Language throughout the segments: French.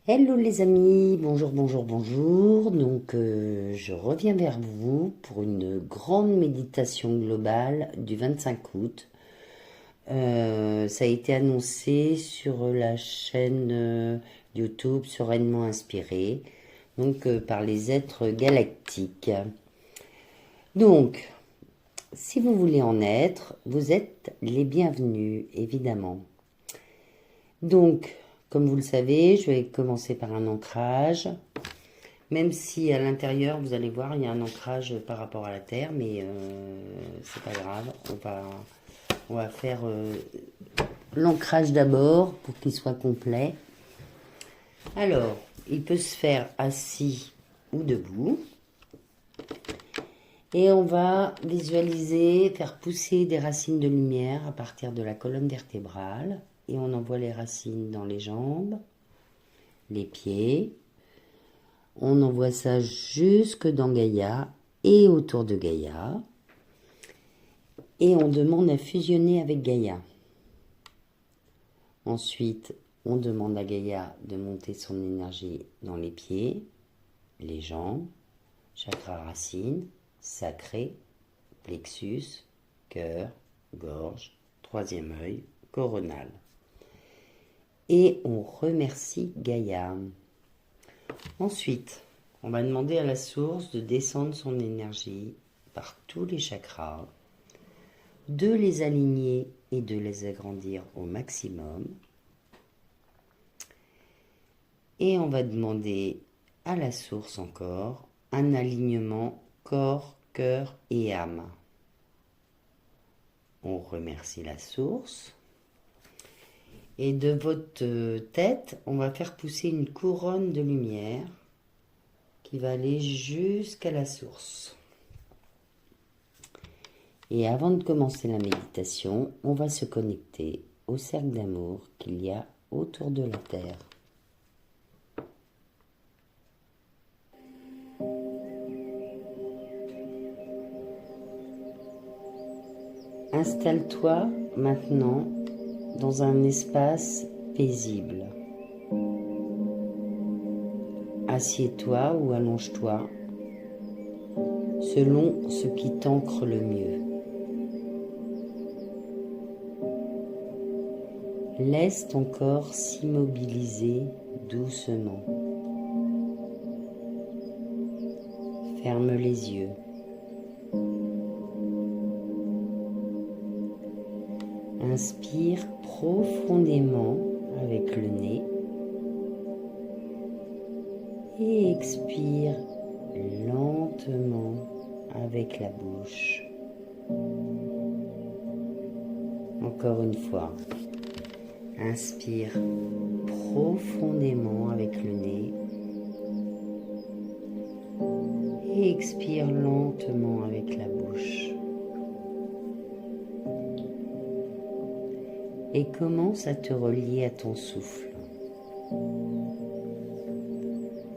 Hello les amis, bonjour, bonjour, bonjour. Donc je reviens vers vous pour une grande méditation globale du 25 août. Ça a été annoncé sur la chaîne YouTube Sereinement Inspiré, donc par les êtres galactiques. Donc, si vous voulez en être, vous êtes les bienvenus, évidemment. Donc, comme vous le savez, je vais commencer par un ancrage. Même si à l'intérieur, vous allez voir, il y a un ancrage par rapport à la Terre, mais c'est pas grave. On va faire l'ancrage d'abord pour qu'il soit complet. Alors, il peut se faire assis ou debout. Et on va visualiser, faire pousser des racines de lumière à partir de la colonne vertébrale. Et on envoie les racines dans les jambes, les pieds. On envoie ça jusque dans Gaïa et autour de Gaïa. Et on demande à fusionner avec Gaïa. Ensuite, on demande à Gaïa de monter son énergie dans les pieds, les jambes, chakra racine, sacré, plexus, cœur, gorge, troisième œil, coronal. Et on remercie Gaïa. Ensuite, on va demander à la source de descendre son énergie par tous les chakras, de les aligner et de les agrandir au maximum. Et on va demander à la source encore un alignement corps, cœur et âme. On remercie la source. Et de votre tête, on va faire pousser une couronne de lumière qui va aller jusqu'à la source. Et avant de commencer la méditation, on va se connecter au cercle d'amour qu'il y a autour de la Terre. Installe-toi maintenant dans un espace paisible. Assieds-toi ou allonge-toi selon ce qui t'ancre le mieux. Laisse ton corps s'immobiliser doucement. Ferme les yeux. Inspire profondément avec le nez et expire lentement avec la bouche. Encore une fois, inspire profondément avec le nez et expire lentement avec la bouche. Et commence à te relier à ton souffle.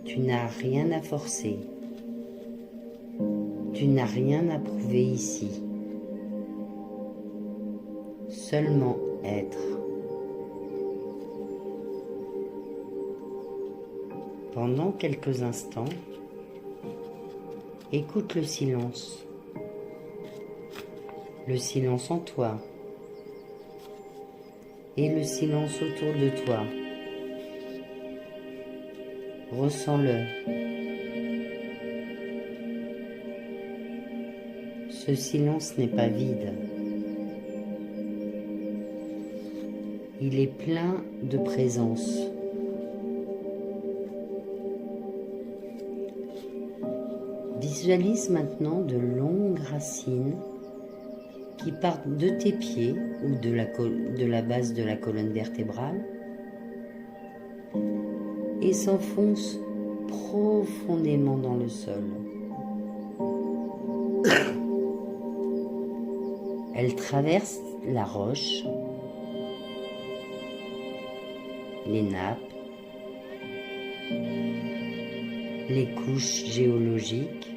Tu n'as rien à forcer. Tu n'as rien à prouver ici. Seulement être. Pendant quelques instants, écoute le silence. Le silence en toi. Et le silence autour de toi. Ressens-le. Ce silence n'est pas vide. Il est plein de présence. Visualise maintenant de longues racines qui partent de tes pieds ou de la base de la colonne vertébrale et s'enfoncent profondément dans le sol. Elles traversent la roche, les nappes, les couches géologiques,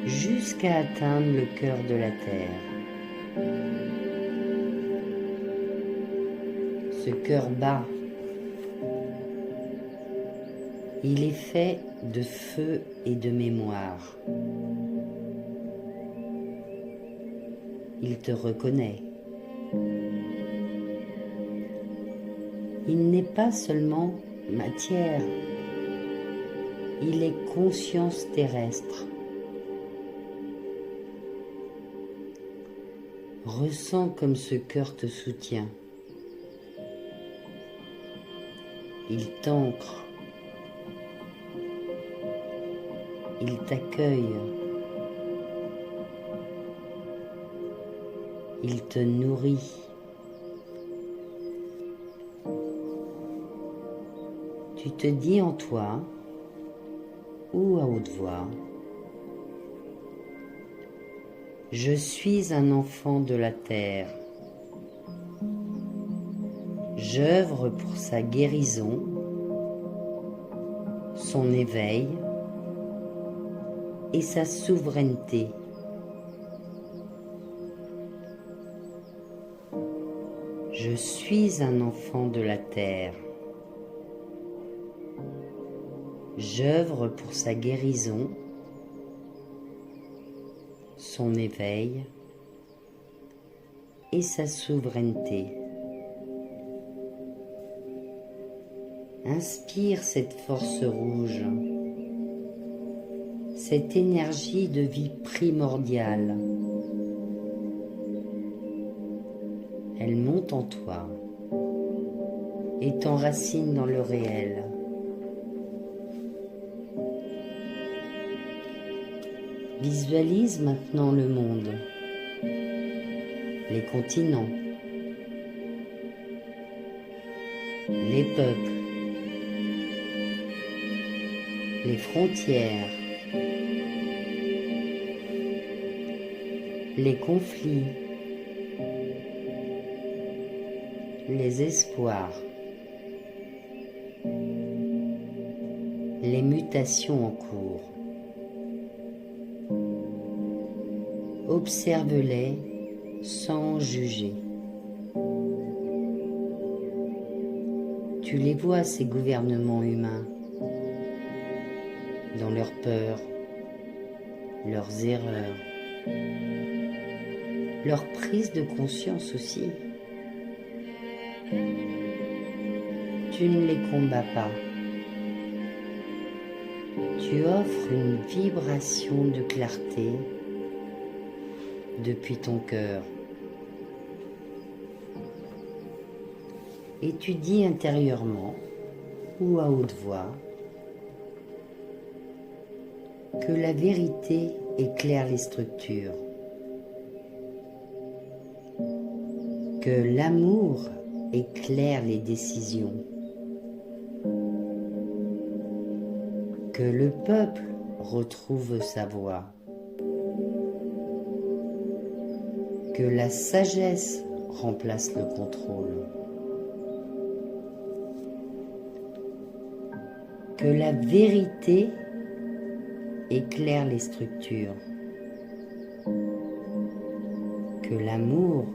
jusqu'à atteindre le cœur de la Terre. ce cœur bat. Il est fait de feu et de mémoire. Il te reconnaît. Il n'est pas seulement matière, il est conscience terrestre. Ressens comme ce cœur te soutient. Il t'ancre. Il t'accueille. Il te nourrit. Tu te dis en toi, ou à haute voix, je suis un enfant de la terre. J'œuvre pour sa guérison, son éveil et sa souveraineté. Je suis un enfant de la terre. J'œuvre pour sa guérison, son éveil et sa souveraineté. Inspire cette force rouge, cette énergie de vie primordiale. Elle monte en toi et t'enracine dans le réel. Visualise maintenant le monde, les continents, les peuples, les frontières, les conflits, les espoirs, les mutations en cours. Observe-les sans juger. Tu les vois, ces gouvernements humains, dans leurs peurs, leurs erreurs, leur prise de conscience aussi. Tu ne les combats pas. Tu offres une vibration de clarté depuis ton cœur. Et tu dis intérieurement ou à haute voix que la vérité éclaire les structures, que l'amour éclaire les décisions, que le peuple retrouve sa voix, que la sagesse remplace le contrôle, que la vérité éclaire les structures, que l'amour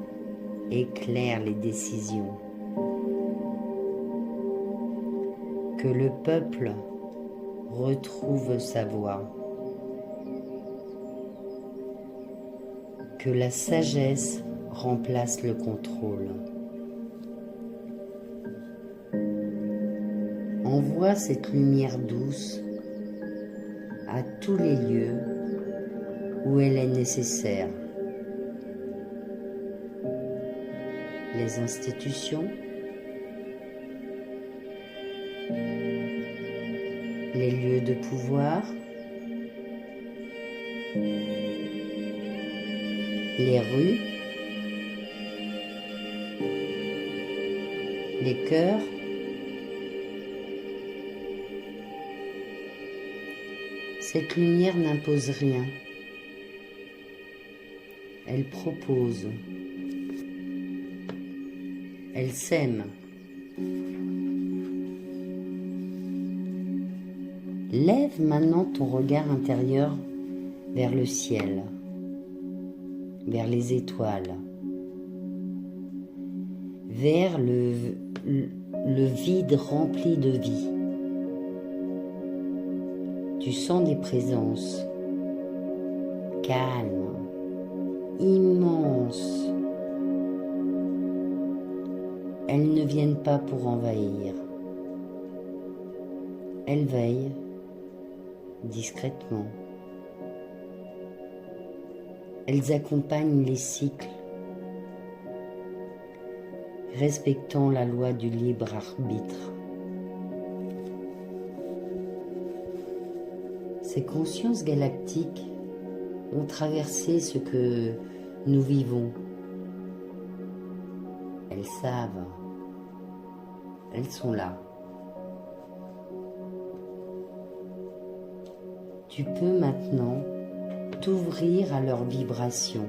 éclaire les décisions, que le peuple retrouve sa voix, que la sagesse remplace le contrôle. Envoie cette lumière douce à tous les lieux où elle est nécessaire. Les institutions, les lieux de pouvoir, les rues, les cœurs, cette lumière n'impose rien. Elle propose. Elle sème. Lève maintenant ton regard intérieur vers le ciel, vers les étoiles, vers le le vide rempli de vie. Tu sens des présences calmes, immenses. Elles ne viennent pas pour envahir. Elles veillent discrètement. Elles accompagnent les cycles, respectant la loi du libre arbitre. Ces consciences galactiques ont traversé ce que nous vivons. Elles savent, elles sont là. Tu peux maintenant t'ouvrir à leurs vibrations,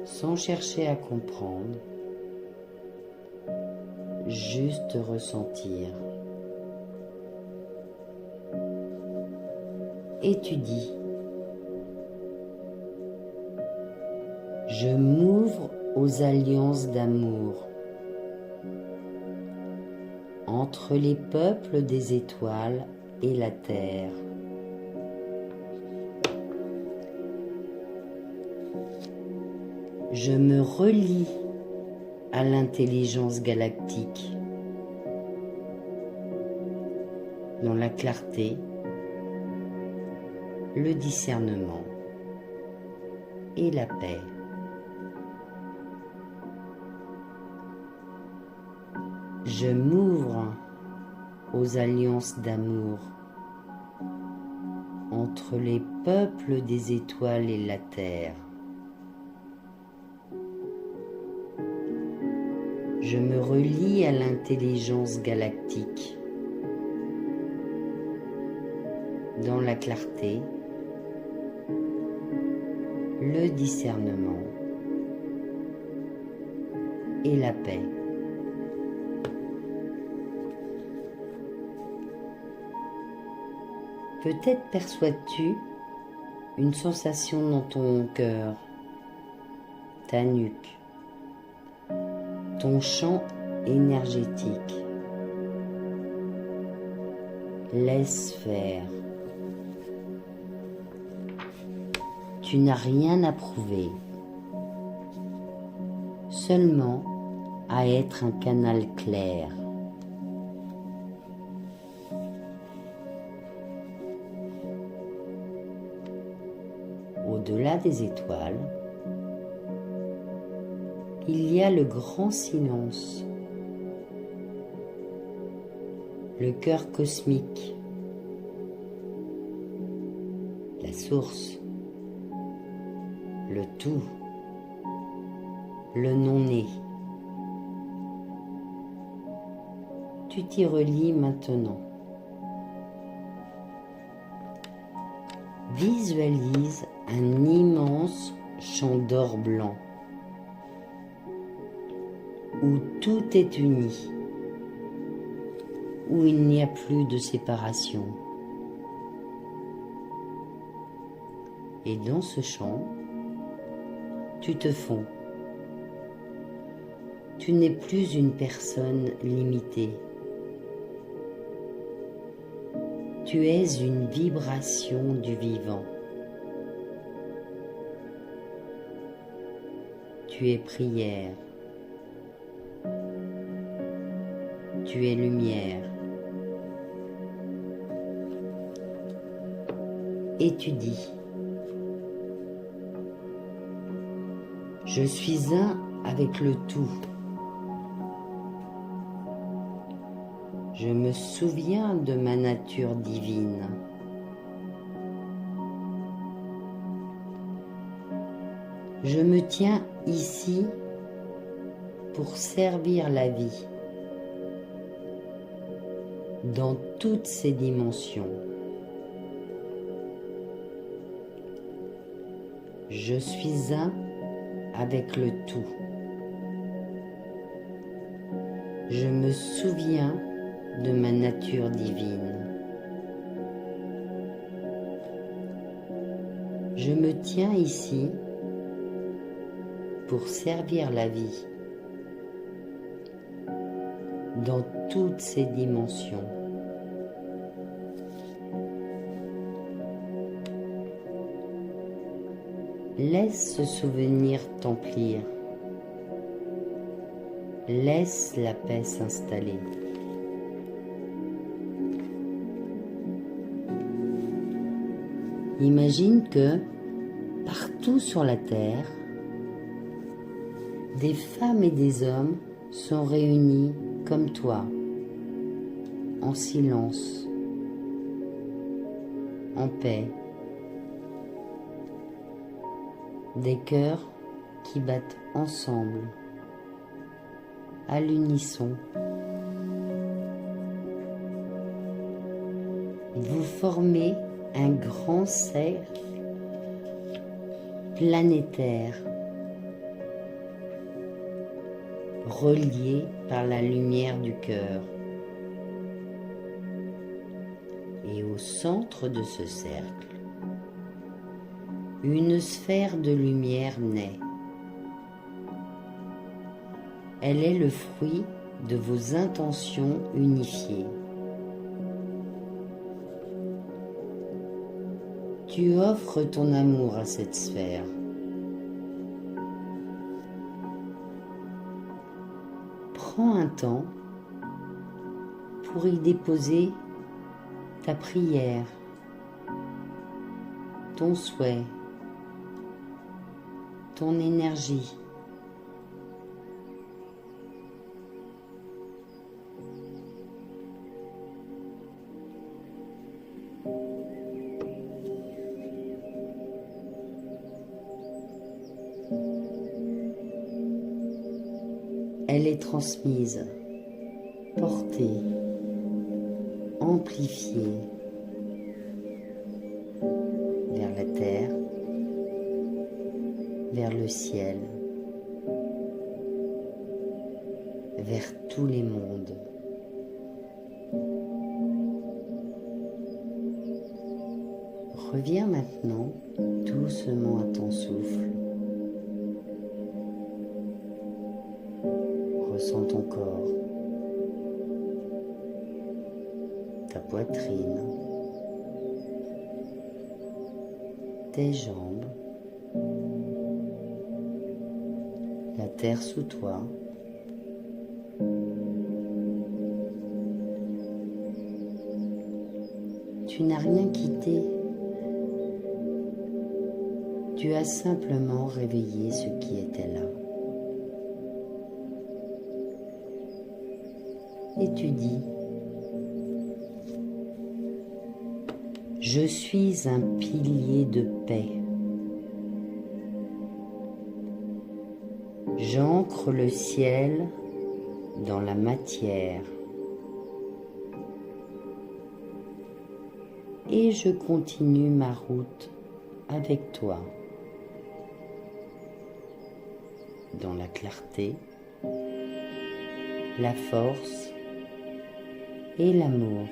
sans chercher à comprendre, juste ressentir. Et tu dis, je m'ouvre aux alliances d'amour entre les peuples des étoiles et la terre. Je me relie à l'intelligence galactique dans la clarté, le discernement et la paix. Je m'ouvre aux alliances d'amour entre les peuples des étoiles et la terre. Je me relie à l'intelligence galactique dans la clarté, le discernement et la paix. Peut-être perçois-tu une sensation dans ton cœur, ta nuque, ton champ énergétique. Laisse faire. Tu n'as rien à prouver, seulement à être un canal clair. Au-delà des étoiles, il y a le grand silence, le cœur cosmique, la source, le tout, le non-né. Tu t'y relis maintenant. Visualise un immense champ d'or blanc où tout est uni, où il n'y a plus de séparation. Et dans ce champ, tu te fonds. Tu n'es plus une personne limitée. Tu es une vibration du vivant. Tu es prière. Tu es lumière. Et tu dis, je suis un avec le tout. Je me souviens de ma nature divine. Je me tiens ici pour servir la vie dans toutes ses dimensions. Je suis un avec le tout. Je me souviens de ma nature divine. Je me tiens ici pour servir la vie dans toutes ses dimensions. Laisse ce souvenir t'emplir. Laisse la paix s'installer. Imagine que, partout sur la terre, des femmes et des hommes sont réunis comme toi, en silence, en paix. Des cœurs qui battent ensemble, à l'unisson. Vous formez un grand cercle planétaire, relié par la lumière du cœur. Et au centre de ce cercle, une sphère de lumière naît. Elle est le fruit de vos intentions unifiées. Tu offres ton amour à cette sphère. Prends un temps pour y déposer ta prière, ton souhait, ton énergie. Elle est transmise, portée, amplifiée vers la terre, vers le ciel, vers tous les mondes. Reviens maintenant doucement à ton souffle. Ressens ton corps, ta poitrine, tes jambes, la terre sous toi. Tu n'as rien quitté. Tu as simplement réveillé ce qui était là. Et tu dis, je suis un pilier de paix. J'ancre le ciel dans la matière. Et je continue ma route avec toi. Dans la clarté, la force et l'amour.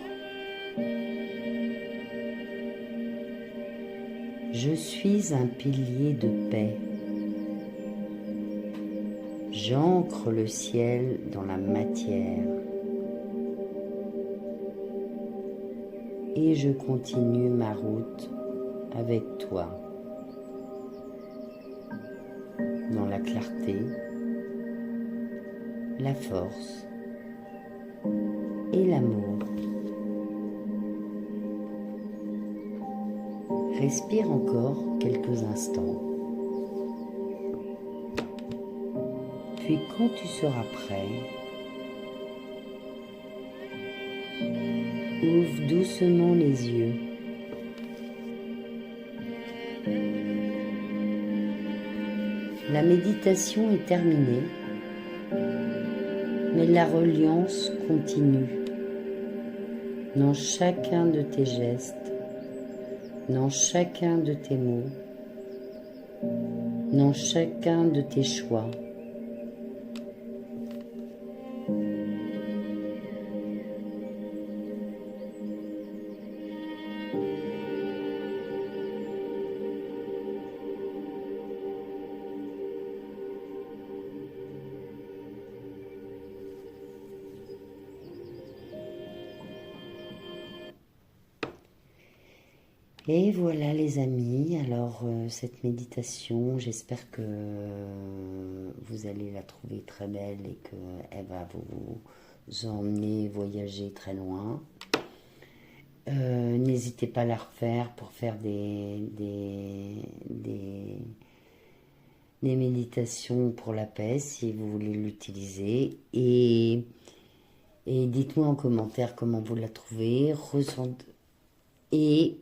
Je suis un pilier de paix. J'ancre le ciel dans la matière. Et je continue ma route avec toi. Dans la clarté, la force et l'amour. Respire encore quelques instants. Puis quand tu seras prêt, ouvre doucement les yeux. La méditation est terminée, mais la reliance continue dans chacun de tes gestes, dans chacun de tes mots, dans chacun de tes choix. Et voilà les amis, alors cette méditation, j'espère que vous allez la trouver très belle et qu'elle va vous emmener voyager très loin. N'hésitez pas à la refaire pour faire des méditations pour la paix si vous voulez l'utiliser. Et dites-moi en commentaire comment vous la trouvez. Et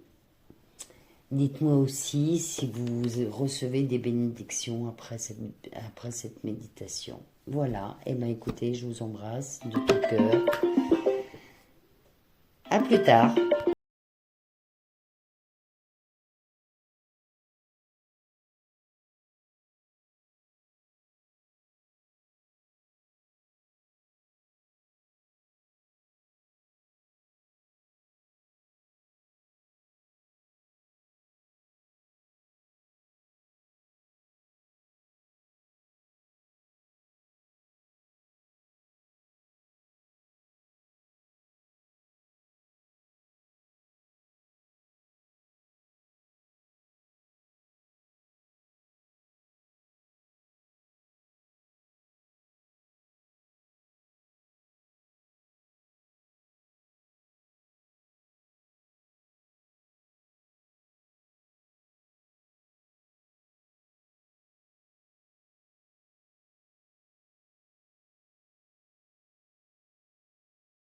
dites-moi aussi si vous recevez des bénédictions après cette méditation. Voilà, et bien écoutez, je vous embrasse de tout cœur. À plus tard.